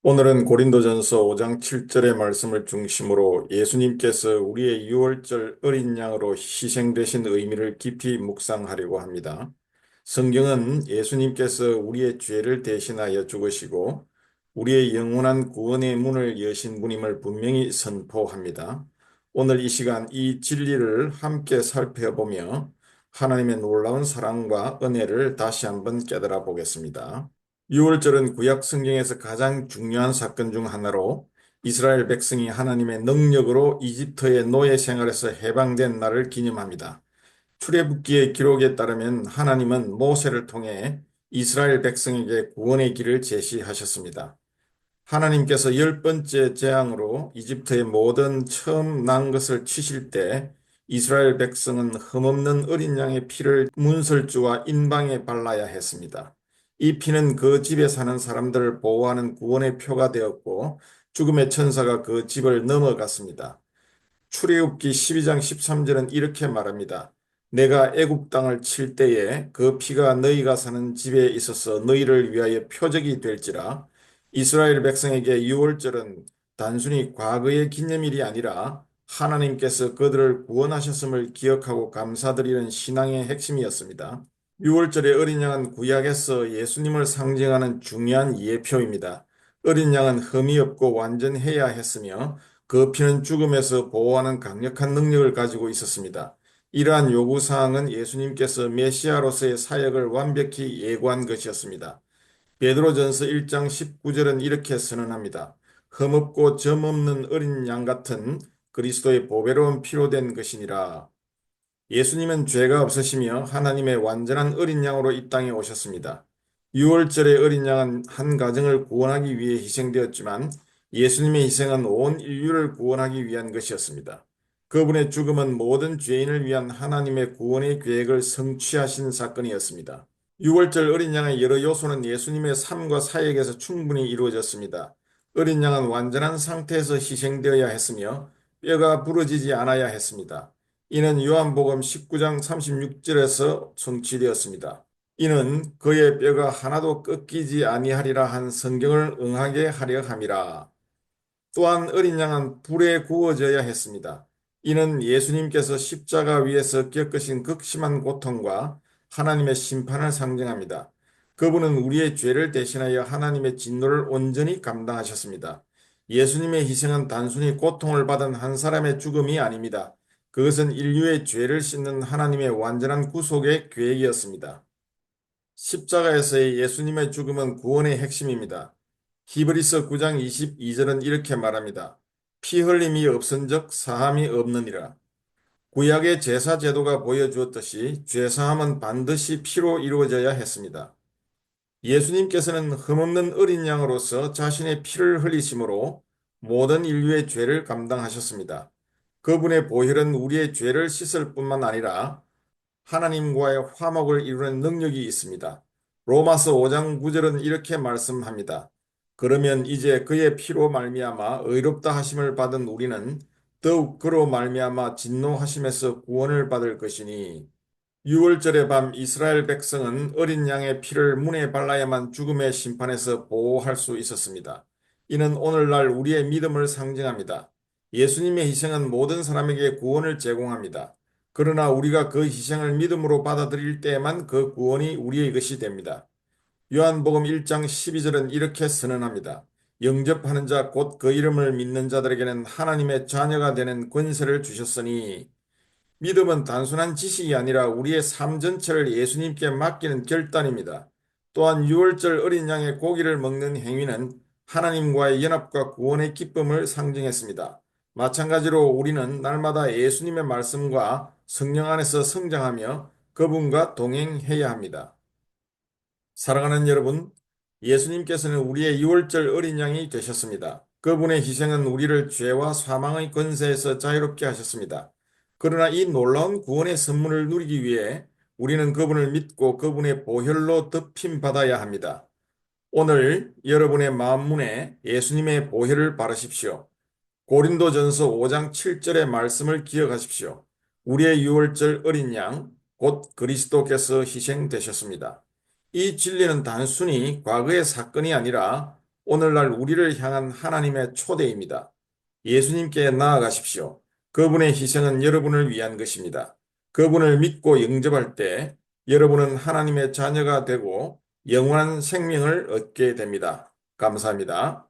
오늘은 고린도전서 5장 7절의 말씀을 중심으로 예수님께서 우리의 유월절 어린 양으로 희생되신 의미를 깊이 묵상하려고 합니다. 성경은 예수님께서 우리의 죄를 대신하여 죽으시고 우리의 영원한 구원의 문을 여신 분임을 분명히 선포합니다. 오늘 이 시간 이 진리를 함께 살펴보며 하나님의 놀라운 사랑과 은혜를 다시 한번 깨달아 보겠습니다. 유월절은 구약 성경에서 가장 중요한 사건 중 하나로 이스라엘 백성이 하나님의 능력으로 이집트의 노예 생활에서 해방된 날을 기념합니다. 출애굽기의 기록에 따르면 하나님은 모세를 통해 이스라엘 백성에게 구원의 길을 제시하셨습니다. 하나님께서 열 번째 재앙으로 이집트의 모든 처음 난 것을 치실 때 이스라엘 백성은 흠없는 어린 양의 피를 문설주와 인방에 발라야 했습니다. 이 피는 그 집에 사는 사람들을 보호하는 구원의 표가 되었고 죽음의 천사가 그 집을 넘어갔습니다. 출애굽기 12장 13절은 이렇게 말합니다. 내가 애굽 땅을 칠 때에 그 피가 너희가 사는 집에 있어서 너희를 위하여 표적이 될지라. 이스라엘 백성에게 유월절은 단순히 과거의 기념일이 아니라 하나님께서 그들을 구원하셨음을 기억하고 감사드리는 신앙의 핵심이었습니다. 유월절의 어린 양은 구약에서 예수님을 상징하는 중요한 예표입니다. 어린 양은 흠이 없고 완전해야 했으며 그 피는 죽음에서 보호하는 강력한 능력을 가지고 있었습니다. 이러한 요구사항은 예수님께서 메시아로서의 사역을 완벽히 예고한 것이었습니다. 베드로전서 1장 19절은 이렇게 선언합니다. 흠없고 점없는 어린 양 같은 그리스도의 보배로운 피로 된 것이니라. 예수님은 죄가 없으시며 하나님의 완전한 어린 양으로 이 땅에 오셨습니다. 유월절의 어린 양은 한 가정을 구원하기 위해 희생되었지만 예수님의 희생은 온 인류를 구원하기 위한 것이었습니다. 그분의 죽음은 모든 죄인을 위한 하나님의 구원의 계획을 성취하신 사건이었습니다. 유월절 어린 양의 여러 요소는 예수님의 삶과 사역에서 충분히 이루어졌습니다. 어린 양은 완전한 상태에서 희생되어야 했으며 뼈가 부러지지 않아야 했습니다. 이는 요한복음 19장 36절에서 성취되었습니다. 이는 그의 뼈가 하나도 꺾이지 아니하리라 한 성경을 응하게 하려 함이라. 또한 어린 양은 불에 구워져야 했습니다. 이는 예수님께서 십자가 위에서 겪으신 극심한 고통과 하나님의 심판을 상징합니다. 그분은 우리의 죄를 대신하여 하나님의 진노를 온전히 감당하셨습니다. 예수님의 희생은 단순히 고통을 받은 한 사람의 죽음이 아닙니다. 그것은 인류의 죄를 씻는 하나님의 완전한 구속의 계획이었습니다. 십자가에서의 예수님의 죽음은 구원의 핵심입니다. 히브리서 9장 22절은 이렇게 말합니다. 피 흘림이 없은즉 사함이 없느니라. 구약의 제사 제도가 보여주었듯이 죄사함은 반드시 피로 이루어져야 했습니다. 예수님께서는 흠없는 어린 양으로서 자신의 피를 흘리심으로 모든 인류의 죄를 감당하셨습니다. 그분의 보혈은 우리의 죄를 씻을 뿐만 아니라 하나님과의 화목을 이루는 능력이 있습니다. 로마서 5장 9절은 이렇게 말씀합니다. 그러면 이제 그의 피로 말미암아 의롭다 하심을 받은 우리는 더욱 그로 말미암아 진노하심에서 구원을 받을 것이니 유월절의 밤 이스라엘 백성은 어린 양의 피를 문에 발라야만 죽음의 심판에서 보호할 수 있었습니다. 이는 오늘날 우리의 믿음을 상징합니다. 예수님의 희생은 모든 사람에게 구원을 제공합니다. 그러나 우리가 그 희생을 믿음으로 받아들일 때에만 그 구원이 우리의 것이 됩니다. 요한복음 1장 12절은 이렇게 선언합니다. 영접하는 자 곧 그 이름을 믿는 자들에게는 하나님의 자녀가 되는 권세를 주셨으니 믿음은 단순한 지식이 아니라 우리의 삶 전체를 예수님께 맡기는 결단입니다. 또한 유월절 어린 양의 고기를 먹는 행위는 하나님과의 연합과 구원의 기쁨을 상징했습니다. 마찬가지로 우리는 날마다 예수님의 말씀과 성령 안에서 성장하며 그분과 동행해야 합니다. 사랑하는 여러분, 예수님께서는 우리의 유월절 어린 양이 되셨습니다. 그분의 희생은 우리를 죄와 사망의 권세에서 자유롭게 하셨습니다. 그러나 이 놀라운 구원의 선물을 누리기 위해 우리는 그분을 믿고 그분의 보혈로 덮임 받아야 합니다. 오늘 여러분의 마음문에 예수님의 보혈을 바르십시오. 고린도전서 5장 7절의 말씀을 기억하십시오. 우리의 유월절 어린 양, 곧 그리스도께서 희생되셨습니다. 이 진리는 단순히 과거의 사건이 아니라 오늘날 우리를 향한 하나님의 초대입니다. 예수님께 나아가십시오. 그분의 희생은 여러분을 위한 것입니다. 그분을 믿고 영접할 때 여러분은 하나님의 자녀가 되고 영원한 생명을 얻게 됩니다. 감사합니다.